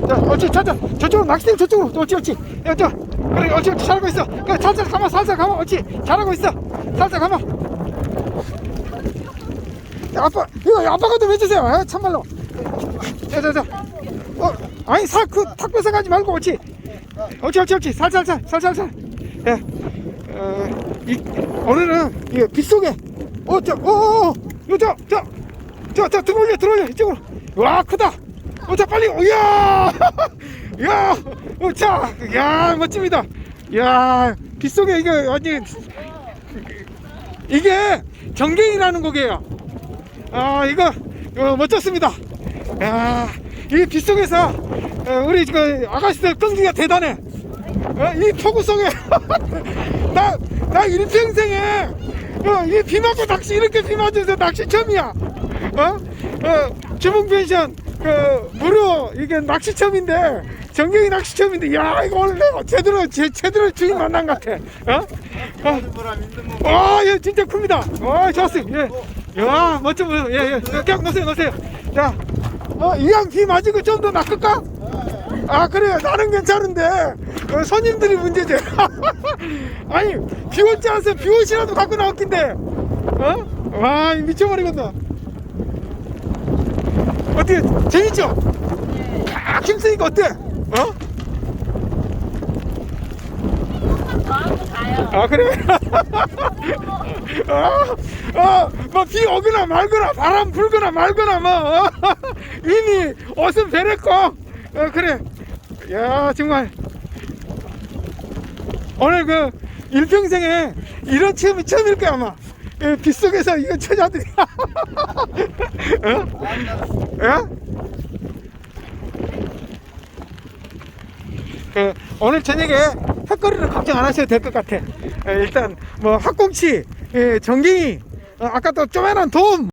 자, 옳지, 찾아. 저쪽으로 낚싯대 저쪽으로. 옳지, 옳지. 야, 저, 그래, 옳지, 옳지. 잘하고 있어. 그래, 살살 감아, 살살 감아. 옳지. 잘하고 있어. 살살 감아. 야, 아빠, 이거 아빠가 좀 해주세요. 아, 참말로. 자. 아니, 탁 뺏어가지 말고, 옳지. 옳지. 살살. 예. 오늘은, 이 빗속에, 들어올려, 이쪽으로. 와, 크다. 자, 빨리, 이야! 야, 멋집니다. 야, 빗속에, 이게 정갱이라는 곡이에요. 이거 멋졌습니다. 야, 이 빗속에서 우리 그 아가씨들 끈기가 대단해. 이 폭우 속에 나 일평생에 이 비 맞고 낚시 이렇게 비 맞아서 낚시 처음이야. 주봉 펜션 무료 이게 낚시 처음인데 정경이 낚시 처음인데 야 이거 오늘 내가 제대로 주인 만난 것 같아. 예, 진짜 큽니다. 좋았어요. 예. 야, 멋져 보여. 예. 그냥 놓으세요. 자, 이왕 비 맞은 좀 더 낚을까? 그래요. 나는 괜찮은데, 손님들이 문제지. 아니, 비 오지 않았어요. 비 옷이라도 갖고 나왔긴데, 와, 미쳐버리겠다. 어떻게, 재밌죠? 힘쓰니까 어때? 그래? 뭐 비 오거나 말거나 바람 불거나 말거나 뭐 이미 옷은 베렸고 그래. 야, 정말 오늘 그 일평생에 이런 체험이 처음일 거야 아마. 빗속에서 이거 처자들이 오늘 저녁에 횟거리를 걱정 안 하셔도 될 것 같아. 일단 뭐 학꽁치, 정갱이, 아까 또 조그만한 돔